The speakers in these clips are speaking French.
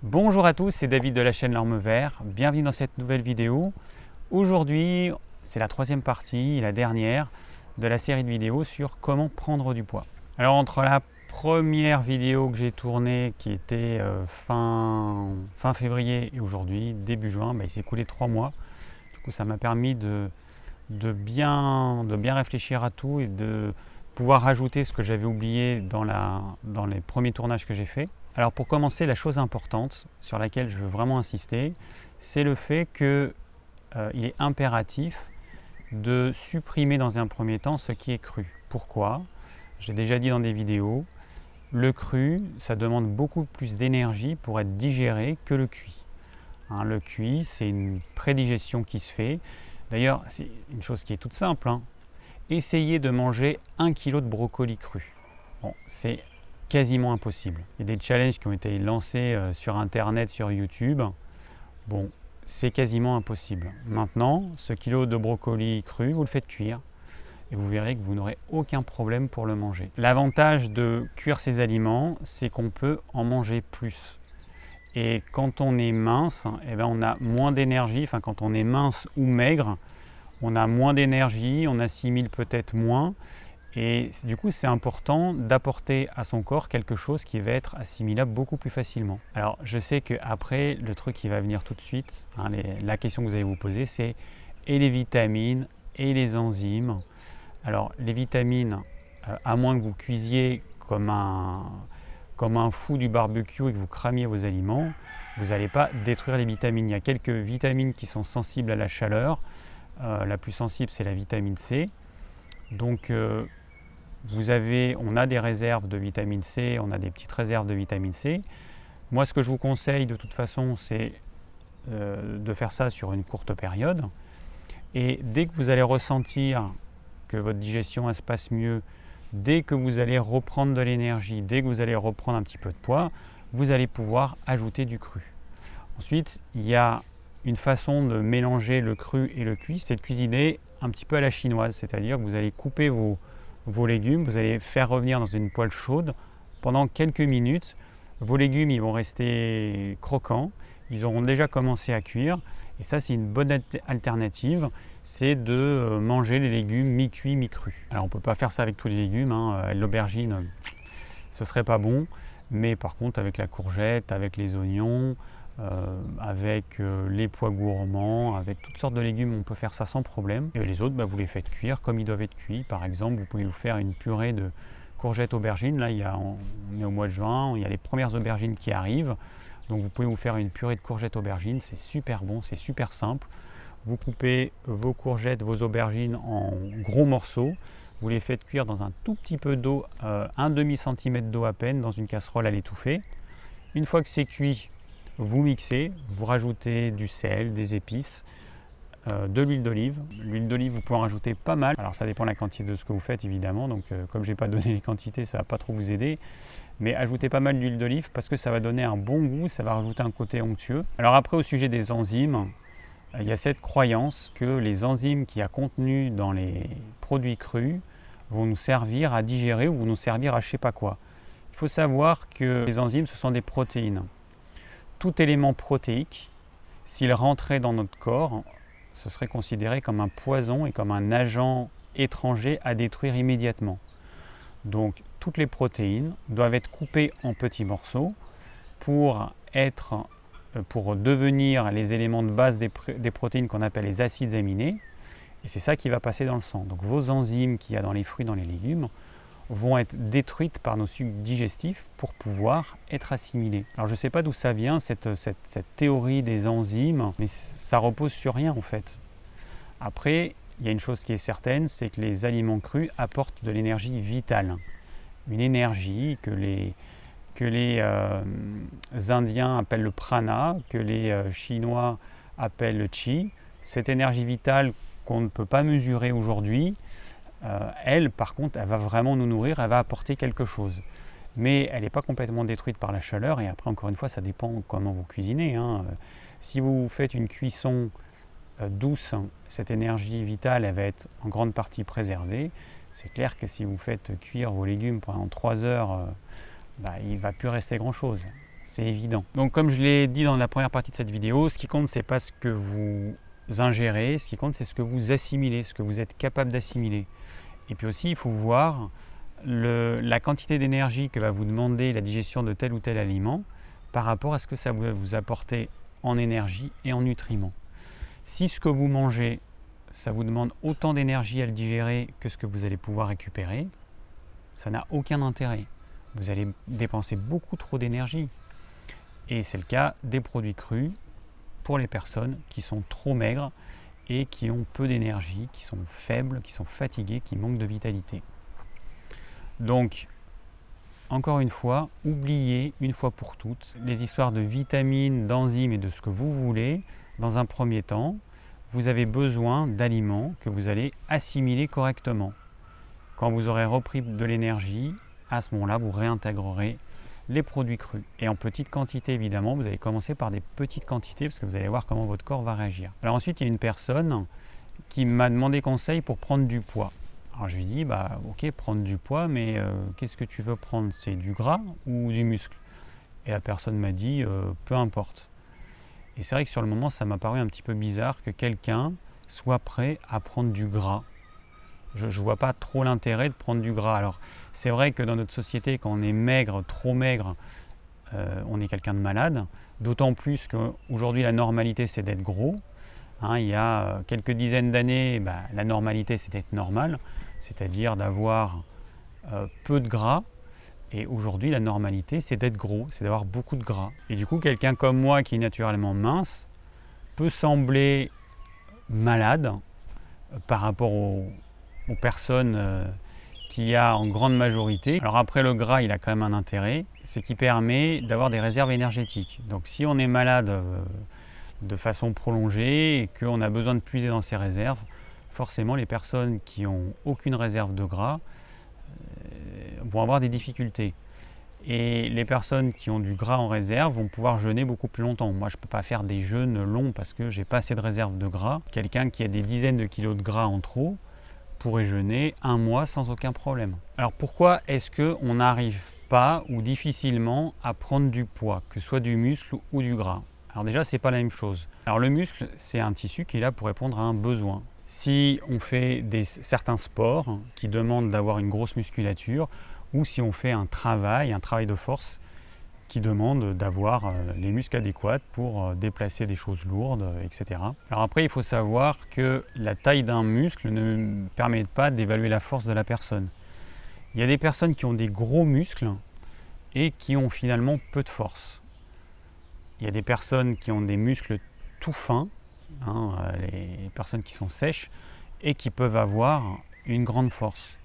Bonjour à tous, c'est David de la chaîne L'Orme Vert. Bienvenue dans cette nouvelle vidéo. Aujourd'hui, c'est la troisième partie, la dernière de la série de vidéos sur comment prendre du poids. Alors entre la première vidéo que j'ai tournée qui était fin février et aujourd'hui, début juin, il s'est écoulé 3 mois. Du coup, ça m'a permis de bien réfléchir à tout et de pouvoir rajouter ce que j'avais oublié dans les premiers tournages que j'ai faits. Alors pour commencer, la chose importante sur laquelle je veux vraiment insister, c'est le fait qu'il est impératif de supprimer dans un premier temps ce qui est cru. Pourquoi? J'ai déjà dit dans des vidéos, le cru, ça demande beaucoup plus d'énergie pour être digéré que le cuit. Le cuit, c'est une prédigestion qui se fait. D'ailleurs, c'est une chose qui est toute simple. Essayez de manger 1 kg de brocoli cru. Bon, c'est quasiment impossible. Il y a des challenges qui ont été lancés sur internet, sur YouTube. Bon, c'est quasiment impossible. Maintenant, ce kilo de brocoli cru, vous le faites cuire et vous verrez que vous n'aurez aucun problème pour le manger. L'avantage de cuire ces aliments, c'est qu'on peut en manger plus. Et quand on est mince, on a moins d'énergie. Enfin, quand on est mince ou maigre, on a moins d'énergie, on assimile peut-être moins. Et du coup, c'est important d'apporter à son corps quelque chose qui va être assimilable beaucoup plus facilement. Alors, je sais qu'après, le truc qui va venir tout de suite, la question que vous allez vous poser, c'est et les vitamines et les enzymes. Alors, les vitamines, à moins que vous cuisiez comme un fou du barbecue et que vous cramiez vos aliments, vous n'allez pas détruire les vitamines. Il y a quelques vitamines qui sont sensibles à la chaleur. La plus sensible, c'est la vitamine C. Donc, on a des réserves de vitamine C, on a des petites réserves de vitamine C. Moi, ce que je vous conseille de toute façon, c'est de faire ça sur une courte période. Et dès que vous allez ressentir que votre digestion se passe mieux, dès que vous allez reprendre de l'énergie, dès que vous allez reprendre un petit peu de poids, vous allez pouvoir ajouter du cru. Ensuite, il y a une façon de mélanger le cru et le cuit, c'est de cuisiner un petit peu à la chinoise, c'est-à-dire que vous allez couper vos légumes, vous allez faire revenir dans une poêle chaude pendant quelques minutes. Vos légumes, ils vont rester croquants, ils auront déjà commencé à cuire. Et ça, c'est une bonne alternative, c'est de manger les légumes mi-cuits, mi-crus. Alors, on ne peut pas faire ça avec tous les légumes. L'aubergine, ce serait pas bon. Mais par contre, avec la courgette, avec les oignons, avec les pois gourmands, avec toutes sortes de légumes, on peut faire ça sans problème. Et les autres, vous les faites cuire comme ils doivent être cuits. Par exemple, vous pouvez vous faire une purée de courgettes aubergines. Là, on est au mois de juin, il y a les premières aubergines qui arrivent. Donc vous pouvez vous faire une purée de courgettes aubergines, c'est super bon, c'est super simple. Vous coupez vos courgettes, vos aubergines en gros morceaux. Vous les faites cuire dans un tout petit peu d'eau, un demi-centimètre d'eau à peine, dans une casserole à l'étouffer. Une fois que c'est cuit, vous mixez, vous rajoutez du sel, des épices, de l'huile d'olive. L'huile d'olive, vous pouvez en rajouter pas mal. Alors ça dépend de la quantité de ce que vous faites évidemment, donc comme je n'ai pas donné les quantités, ça ne va pas trop vous aider. Mais ajoutez pas mal d'huile d'olive parce que ça va donner un bon goût, ça va rajouter un côté onctueux. Alors après, au sujet des enzymes, il y a cette croyance que les enzymes qu'il y a contenues dans les produits crus vont nous servir à digérer ou vont nous servir à je ne sais pas quoi. Il faut savoir que les enzymes, ce sont des protéines. Tout élément protéique, s'il rentrait dans notre corps, ce serait considéré comme un poison et comme un agent étranger à détruire immédiatement. Donc toutes les protéines doivent être coupées en petits morceaux pour devenir les éléments de base des protéines qu'on appelle les acides aminés. Et c'est ça qui va passer dans le sang. Donc vos enzymes qu'il y a dans les fruits, dans les légumes, vont être détruites par nos sucs digestifs pour pouvoir être assimilées. Alors je ne sais pas d'où ça vient, cette théorie des enzymes, mais ça repose sur rien en fait. Après, il y a une chose qui est certaine, c'est que les aliments crus apportent de l'énergie vitale. Une énergie que les Indiens appellent le prana, que les Chinois appellent le qi. Cette énergie vitale qu'on ne peut pas mesurer aujourd'hui, elle, par contre, elle va vraiment nous nourrir, elle va apporter quelque chose. Mais elle n'est pas complètement détruite par la chaleur. Et après, encore une fois, ça dépend comment vous cuisinez. Si vous faites une cuisson douce, cette énergie vitale, elle va être en grande partie préservée. C'est clair que si vous faites cuire vos légumes pendant 3 heures, il ne va plus rester grand-chose. c'est évident. Donc comme je l'ai dit dans la première partie de cette vidéo, ce qui compte, c'est pas ce que vous ingérez, ce qui compte, c'est ce que vous assimilez, ce que vous êtes capable d'assimiler. Et puis aussi, il faut voir la quantité d'énergie que va vous demander la digestion de tel ou tel aliment par rapport à ce que ça va vous apporter en énergie et en nutriments. Si ce que vous mangez, ça vous demande autant d'énergie à le digérer que ce que vous allez pouvoir récupérer, ça n'a aucun intérêt. Vous allez dépenser beaucoup trop d'énergie. Et c'est le cas des produits crus pour les personnes qui sont trop maigres et qui ont peu d'énergie, qui sont faibles, qui sont fatiguées, qui manquent de vitalité. Donc, encore une fois, oubliez une fois pour toutes les histoires de vitamines, d'enzymes et de ce que vous voulez. Dans un premier temps, vous avez besoin d'aliments que vous allez assimiler correctement. Quand vous aurez repris de l'énergie, à ce moment-là, vous réintégrerez les produits crus. Et en petite quantité, évidemment, vous allez commencer par des petites quantités parce que vous allez voir comment votre corps va réagir. Alors ensuite, il y a une personne qui m'a demandé conseil pour prendre du poids. Alors je lui dis, bah ok, prendre du poids, mais qu'est-ce que tu veux prendre? C'est du gras ou du muscle? Et la personne m'a dit, peu importe. Et c'est vrai que sur le moment, ça m'a paru un petit peu bizarre que quelqu'un soit prêt à prendre du gras. Je ne vois pas trop l'intérêt de prendre du gras. Alors c'est vrai que dans notre société, quand on est maigre, trop maigre, on est quelqu'un de malade. D'autant plus qu'aujourd'hui, la normalité, c'est d'être gros. Hein, il y a quelques dizaines d'années, la normalité, c'était d'être normal, c'est-à-dire d'avoir peu de gras. Et aujourd'hui, la normalité, c'est d'être gros, c'est d'avoir beaucoup de gras. Et du coup, quelqu'un comme moi qui est naturellement mince peut sembler malade par rapport aux personnes qu'il y a en grande majorité. Alors après, le gras, il a quand même un intérêt, c'est qu'il permet d'avoir des réserves énergétiques. Donc si on est malade de façon prolongée et qu'on a besoin de puiser dans ses réserves, forcément les personnes qui n'ont aucune réserve de gras vont avoir des difficultés. Et les personnes qui ont du gras en réserve vont pouvoir jeûner beaucoup plus longtemps. Moi, je ne peux pas faire des jeûnes longs parce que je n'ai pas assez de réserve de gras. Quelqu'un qui a des dizaines de kilos de gras en trop pourrait jeûner un mois sans aucun problème. Alors pourquoi est-ce qu'on n'arrive pas ou difficilement à prendre du poids, que ce soit du muscle ou du gras? Alors déjà, ce n'est pas la même chose. Alors le muscle, c'est un tissu qui est là pour répondre à un besoin. Si on fait certains sports qui demandent d'avoir une grosse musculature, ou si on fait un travail de force qui demande d'avoir les muscles adéquats pour déplacer des choses lourdes, etc. Alors après, il faut savoir que la taille d'un muscle ne permet pas d'évaluer la force de la personne. Il y a des personnes qui ont des gros muscles et qui ont finalement peu de force. Il y a des personnes qui ont des muscles tout fins, les personnes qui sont sèches, et qui peuvent avoir une grande force.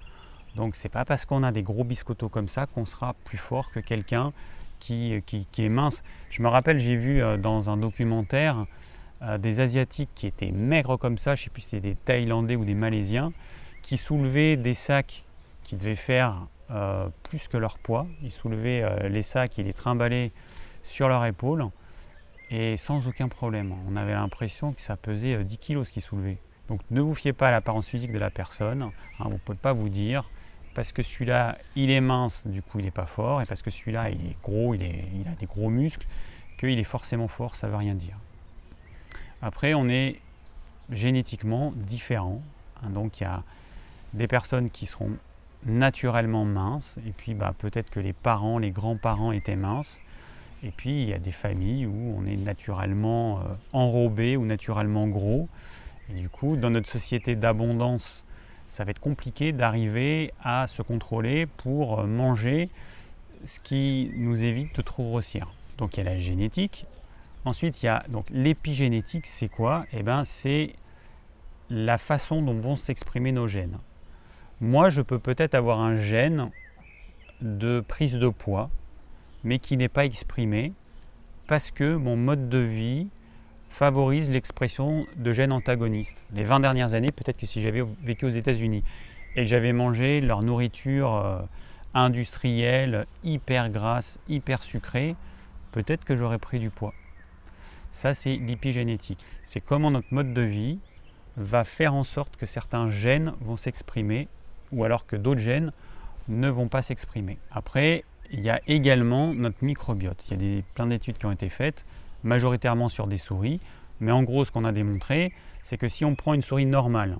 Donc c'est pas parce qu'on a des gros biscottos comme ça qu'on sera plus fort que quelqu'un qui est mince. Je me rappelle, j'ai vu dans un documentaire des Asiatiques qui étaient maigres comme ça, je ne sais plus si c'était des Thaïlandais ou des Malaisiens, qui soulevaient des sacs qui devaient faire plus que leur poids. Ils soulevaient les sacs et les trimballaient sur leur épaule et sans aucun problème. On avait l'impression que ça pesait 10 kg ce qu'ils soulevaient. Donc ne vous fiez pas à l'apparence physique de la personne. Vous ne pouvez pas vous dire parce que celui-là il est mince, du coup il n'est pas fort, et parce que celui-là il est gros, il a des gros muscles, qu'il est forcément fort, ça ne veut rien dire. Après, on est génétiquement différents. Donc il y a des personnes qui seront naturellement minces, et puis peut-être que les parents, les grands-parents étaient minces. Et puis il y a des familles où on est naturellement enrobé ou naturellement gros. Et du coup, dans notre société d'abondance, ça va être compliqué d'arriver à se contrôler pour manger ce qui nous évite de trop grossir. Donc il y a la génétique. Ensuite, il y a donc l'épigénétique, c'est quoi? C'est la façon dont vont s'exprimer nos gènes. Moi, je peux peut-être avoir un gène de prise de poids, mais qui n'est pas exprimé parce que mon mode de vie favorise l'expression de gènes antagonistes. Les 20 dernières années, peut-être que si j'avais vécu aux États-Unis et que j'avais mangé leur nourriture industrielle, hyper grasse, hyper sucrée, peut-être que j'aurais pris du poids. Ça, c'est l'épigénétique. C'est comment notre mode de vie va faire en sorte que certains gènes vont s'exprimer ou alors que d'autres gènes ne vont pas s'exprimer. Après, il y a également notre microbiote. Il y a plein d'études qui ont été faites, majoritairement sur des souris, mais en gros ce qu'on a démontré, c'est que si on prend une souris normale,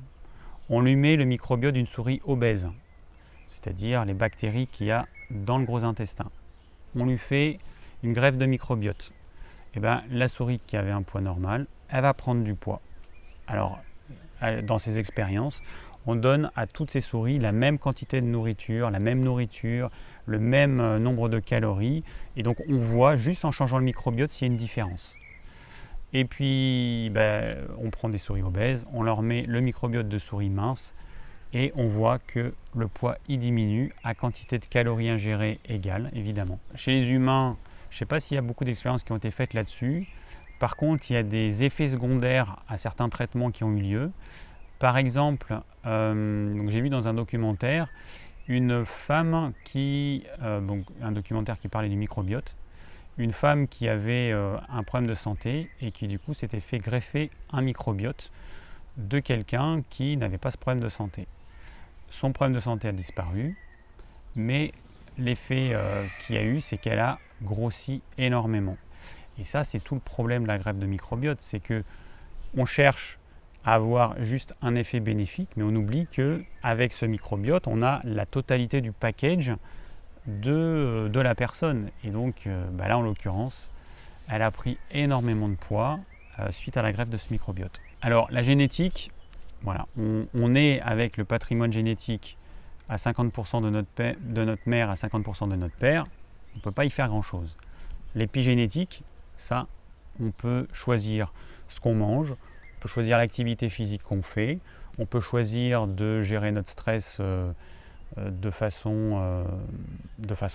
on lui met le microbiote d'une souris obèse, c'est-à-dire les bactéries qu'il y a dans le gros intestin. On lui fait une greffe de microbiote. Et bien, la souris qui avait un poids normal, elle va prendre du poids. Alors, dans ces expériences, on donne à toutes ces souris la même quantité de nourriture, le même nombre de calories. Et donc, on voit juste en changeant le microbiote s'il y a une différence. Et puis, on prend des souris obèses, on leur met le microbiote de souris mince et on voit que le poids y diminue à quantité de calories ingérées égale, évidemment. Chez les humains, je ne sais pas s'il y a beaucoup d'expériences qui ont été faites là-dessus. Par contre, il y a des effets secondaires à certains traitements qui ont eu lieu. Par exemple, j'ai vu dans un documentaire une femme un documentaire qui parlait du microbiote, une femme qui avait un problème de santé et qui du coup s'était fait greffer un microbiote de quelqu'un qui n'avait pas ce problème de santé. Son problème de santé a disparu, mais l'effet qu'il y a eu, c'est qu'elle a grossi énormément. Et ça, c'est tout le problème de la greffe de microbiote, c'est que on cherche à avoir juste un effet bénéfique, mais on oublie qu'avec ce microbiote, on a la totalité du package de la personne. Et donc là, en l'occurrence, elle a pris énormément de poids suite à la greffe de ce microbiote. Alors, la génétique, voilà, on est avec le patrimoine génétique à 50% de notre mère, à 50% de notre père, on ne peut pas y faire grand-chose. L'épigénétique, ça, on peut choisir ce qu'on mange, on peut choisir l'activité physique qu'on fait, on peut choisir de gérer notre stress de façon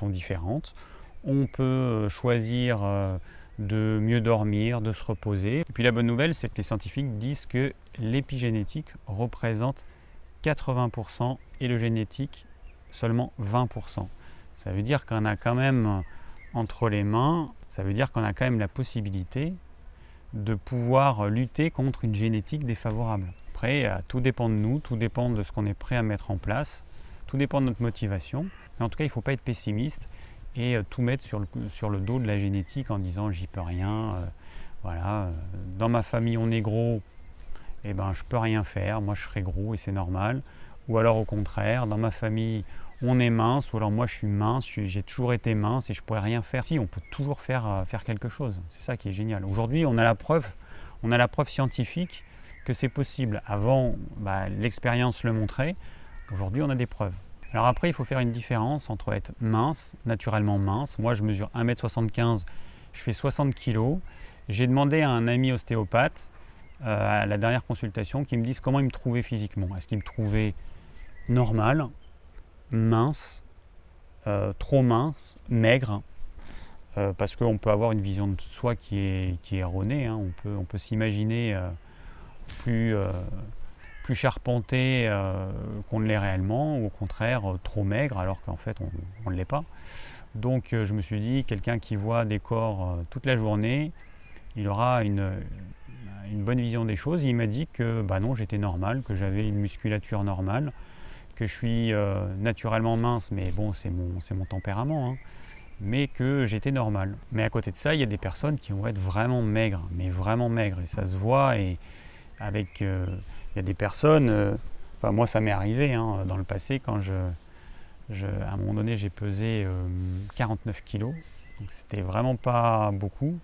différente, on peut choisir de mieux dormir, de se reposer. Et puis la bonne nouvelle, c'est que les scientifiques disent que l'épigénétique représente 80% et le génétique seulement 20%. Ça veut dire qu'on a quand même entre les mains, ça veut dire qu'on a quand même la possibilité de pouvoir lutter contre une génétique défavorable. Après, tout dépend de nous, tout dépend de ce qu'on est prêt à mettre en place, tout dépend de notre motivation. Mais en tout cas, il ne faut pas être pessimiste et tout mettre sur le dos de la génétique en disant j'y peux rien. Dans ma famille on est gros, et je peux rien faire, moi je serai gros et c'est normal. Ou alors au contraire, dans ma famille on est mince, ou alors moi je suis mince, j'ai toujours été mince et je pourrais rien faire. Si, on peut toujours faire quelque chose, c'est ça qui est génial. Aujourd'hui on a la preuve scientifique que c'est possible. Avant, l'expérience le montrait, aujourd'hui on a des preuves. Alors après, il faut faire une différence entre être mince, naturellement mince. Moi, je mesure 1m75, je fais 60 kg. J'ai demandé à un ami ostéopathe, à la dernière consultation, qui me dise comment il me trouvait physiquement. Est-ce qu'il me trouvait normal, mince, trop mince, maigre, parce qu'on peut avoir une vision de soi qui est erronée. Hein. On peut s'imaginer plus charpenté qu'on ne l'est réellement, ou au contraire trop maigre alors qu'en fait on ne l'est pas. Donc je me suis dit, quelqu'un qui voit des corps toute la journée, il aura une bonne vision des choses. Il m'a dit que non, j'étais normal, que j'avais une musculature normale, que je suis naturellement mince, mais bon, c'est mon tempérament, hein, mais que j'étais normal. Mais à côté de ça, il y a des personnes qui vont être vraiment maigres, mais vraiment maigres, et ça se voit. Et avec il y a des personnes, moi ça m'est arrivé hein, dans le passé, quand à un moment donné j'ai pesé 49 kilos, donc c'était vraiment pas beaucoup,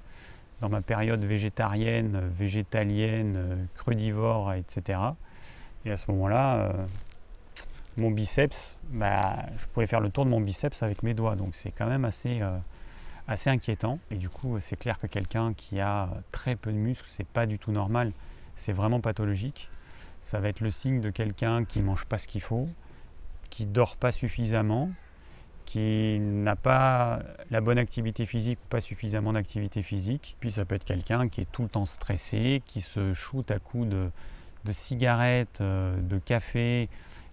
dans ma période végétarienne, végétalienne, crudivore, etc. Et à ce moment-là, mon biceps, je pouvais faire le tour de mon biceps avec mes doigts, donc c'est quand même assez inquiétant. Et du coup, c'est clair que quelqu'un qui a très peu de muscles, c'est pas du tout normal, c'est vraiment pathologique. Ça va être le signe de quelqu'un qui ne mange pas ce qu'il faut, qui ne dort pas suffisamment, qui n'a pas la bonne activité physique ou pas suffisamment d'activité physique. Puis ça peut être quelqu'un qui est tout le temps stressé, qui se shoot à coups de cigarettes, de café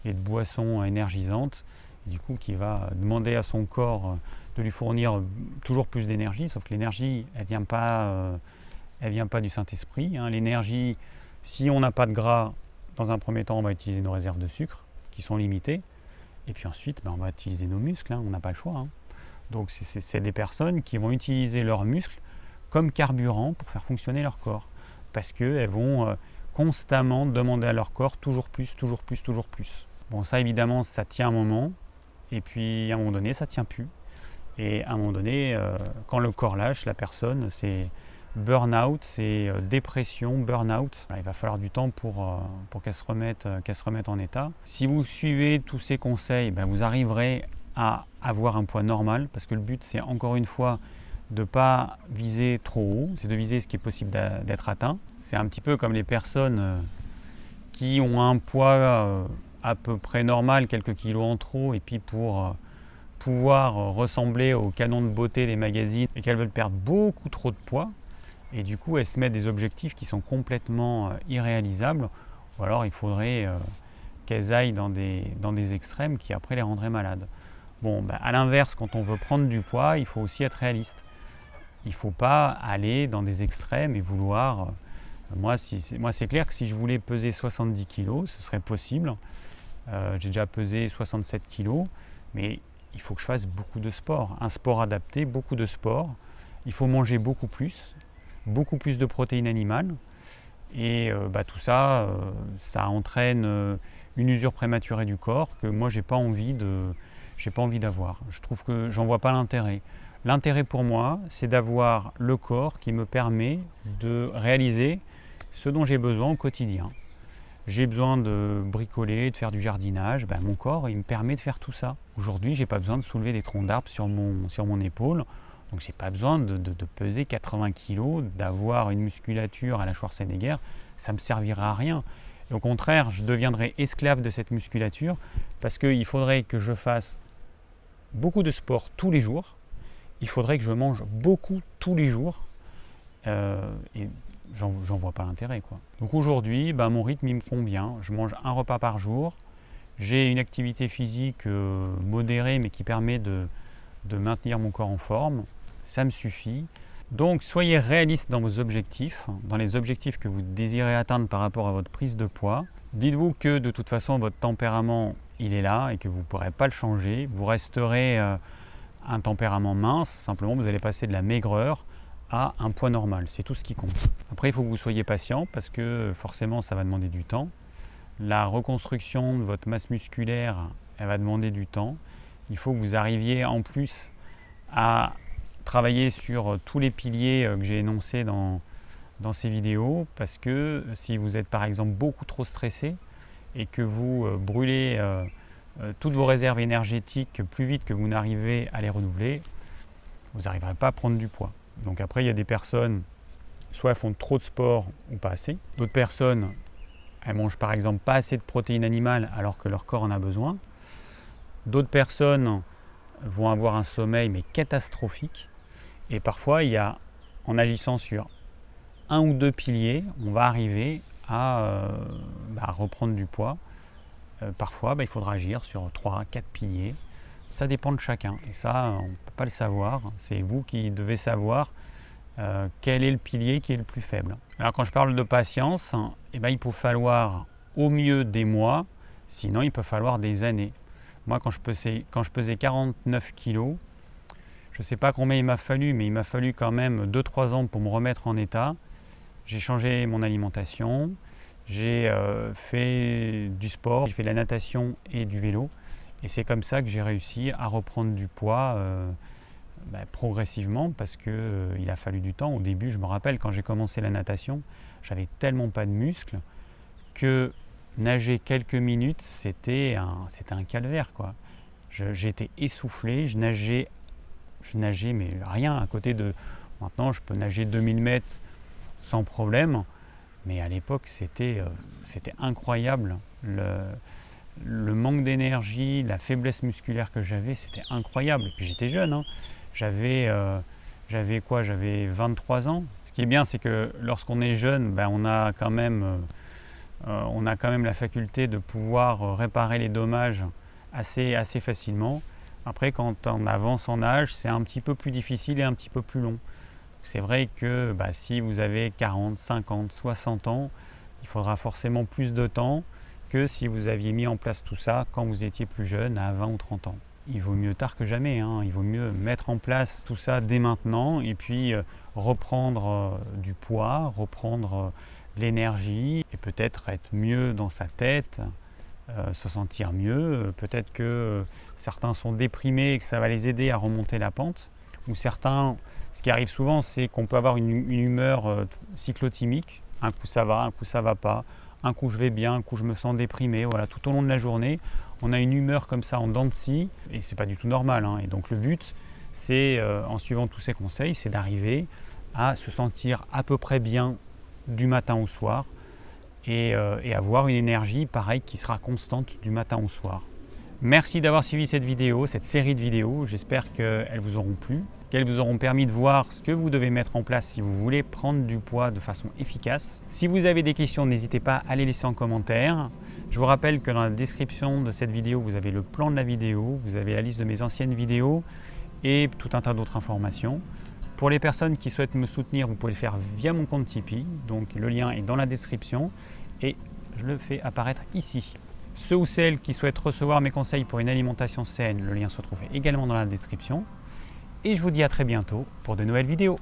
et de boissons énergisantes, et du coup qui va demander à son corps de lui fournir toujours plus d'énergie, sauf que l'énergie, elle vient pas du Saint-Esprit. Hein. L'énergie, si on n'a pas de gras, dans un premier temps, on va utiliser nos réserves de sucre, qui sont limitées. Et puis ensuite, on va utiliser nos muscles, hein. On n'a pas le choix. Hein. Donc c'est des personnes qui vont utiliser leurs muscles comme carburant pour faire fonctionner leur corps. Parce qu'elles vont constamment demander à leur corps toujours plus, toujours plus, toujours plus. Bon, ça évidemment, ça tient un moment, et puis à un moment donné, ça ne tient plus. Et à un moment donné, quand le corps lâche, la personne, c'est burn-out, c'est dépression, burn-out. Il va falloir du temps pour qu'elle se remette en état. Si vous suivez tous ces conseils, vous arriverez à avoir un poids normal, parce que le but, c'est encore une fois de ne pas viser trop haut, c'est de viser ce qui est possible d'être atteint. C'est un petit peu comme les personnes qui ont un poids à peu près normal, quelques kilos en trop, et puis pour pouvoir ressembler au canon de beauté des magazines, et qu'elles veulent perdre beaucoup trop de poids, et du coup elles se mettent des objectifs qui sont complètement irréalisables, ou alors il faudrait qu'elles aillent dans des extrêmes qui après les rendraient malades. Bon, à l'inverse, quand on veut prendre du poids, il faut aussi être réaliste. Il ne faut pas aller dans des extrêmes et vouloir... Moi, c'est clair que si je voulais peser 70 kg, ce serait possible. J'ai déjà pesé 67 kg, mais il faut que je fasse beaucoup de sport. Un sport adapté, beaucoup de sport. Il faut manger beaucoup plus de protéines animales. Et tout ça, ça entraîne une usure prématurée du corps que moi, j'ai pas envie d'avoir. Je trouve que j'en vois pas l'intérêt. L'intérêt pour moi, c'est d'avoir le corps qui me permet de réaliser ce dont j'ai besoin au quotidien. J'ai besoin de bricoler, de faire du jardinage, mon corps il me permet de faire tout ça. Aujourd'hui, j'ai pas besoin de soulever des troncs d'arbres sur mon épaule, donc j'ai pas besoin de peser 80 kg, d'avoir une musculature à la Schwarzenegger, ça me servira à rien. Et au contraire, je deviendrai esclave de cette musculature parce qu'il faudrait que je fasse beaucoup de sport tous les jours. Il faudrait que je mange beaucoup tous les jours et j'en vois pas l'intérêt, quoi. Donc aujourd'hui, mon rythme il me convient. Je mange un repas par jour. J'ai une activité physique modérée mais qui permet de maintenir mon corps en forme. Ça me suffit. Donc soyez réaliste dans vos objectifs, dans les objectifs que vous désirez atteindre par rapport à votre prise de poids. Dites-vous que de toute façon votre tempérament il est là et que vous ne pourrez pas le changer. Vous resterez un tempérament mince, simplement vous allez passer de la maigreur à un poids normal, c'est tout ce qui compte. Après il faut que vous soyez patient parce que forcément ça va demander du temps. La reconstruction de votre masse musculaire, elle va demander du temps. Il faut que vous arriviez en plus à travailler sur tous les piliers que j'ai énoncés dans ces vidéos, parce que si vous êtes par exemple beaucoup trop stressé et que vous brûlez toutes vos réserves énergétiques plus vite que vous n'arrivez à les renouveler, vous n'arriverez pas à prendre du poids. Donc après, il y a des personnes, soit elles font trop de sport ou pas assez. D'autres personnes, elles mangent par exemple pas assez de protéines animales alors que leur corps en a besoin. D'autres personnes vont avoir un sommeil mais catastrophique. Et parfois, en agissant sur un ou deux piliers, on va arriver à reprendre du poids. Parfois, il faudra agir sur 3-4 piliers. Ça dépend de chacun. Et ça, on ne peut pas le savoir. C'est vous qui devez savoir quel est le pilier qui est le plus faible. Alors quand je parle de patience, il peut falloir au mieux des mois, sinon il peut falloir des années. Moi, quand je pesais 49 kg, je ne sais pas combien il m'a fallu, mais il m'a fallu quand même 2-3 ans pour me remettre en état. J'ai changé mon alimentation, j'ai fait du sport, j'ai fait de la natation et du vélo. Et c'est comme ça que j'ai réussi à reprendre du poids progressivement parce qu'il a fallu du temps. Au début, je me rappelle, quand j'ai commencé la natation, j'avais tellement pas de muscles que nager quelques minutes, c'était un calvaire, quoi. J'étais essoufflé, je nageais mais rien à côté de... Maintenant, je peux nager 2000 mètres sans problème, mais à l'époque, c'était incroyable. Le manque d'énergie, la faiblesse musculaire que j'avais, c'était incroyable. Et puis j'étais jeune, hein. J'avais 23 ans. Ce qui est bien, c'est que lorsqu'on est jeune, on a quand même la faculté de pouvoir réparer les dommages assez facilement. Après, quand on avance en âge, c'est un petit peu plus difficile et un petit peu plus long. C'est vrai que si vous avez 40, 50, 60 ans, il faudra forcément plus de temps que si vous aviez mis en place tout ça quand vous étiez plus jeune, à 20 ou 30 ans. il vaut mieux tard que jamais, hein. Il vaut mieux mettre en place tout ça dès maintenant et puis reprendre du poids, reprendre l'énergie et peut-être être mieux dans sa tête, se sentir mieux. Peut-être que certains sont déprimés et que ça va les aider à remonter la pente. Ou certains, ce qui arrive souvent, c'est qu'on peut avoir une humeur cyclotimique. Un coup ça va, un coup ça va pas. Un coup je vais bien, un coup je me sens déprimé. Voilà, tout au long de la journée, on a une humeur comme ça en dents de scie et c'est pas du tout normal, hein. Et donc le but, c'est en suivant tous ces conseils, c'est d'arriver à se sentir à peu près bien du matin au soir et avoir une énergie pareil qui sera constante du matin au soir. Merci d'avoir suivi cette vidéo, cette série de vidéos. J'espère qu'elles vous auront plu, qu'elles vous auront permis de voir ce que vous devez mettre en place si vous voulez prendre du poids de façon efficace. Si vous avez des questions, n'hésitez pas à les laisser en commentaire. Je vous rappelle que dans la description de cette vidéo, vous avez le plan de la vidéo, vous avez la liste de mes anciennes vidéos et tout un tas d'autres informations. Pour les personnes qui souhaitent me soutenir, vous pouvez le faire via mon compte Tipeee. Donc le lien est dans la description et je le fais apparaître ici. Ceux ou celles qui souhaitent recevoir mes conseils pour une alimentation saine, le lien se trouve également dans la description. Et je vous dis à très bientôt pour de nouvelles vidéos.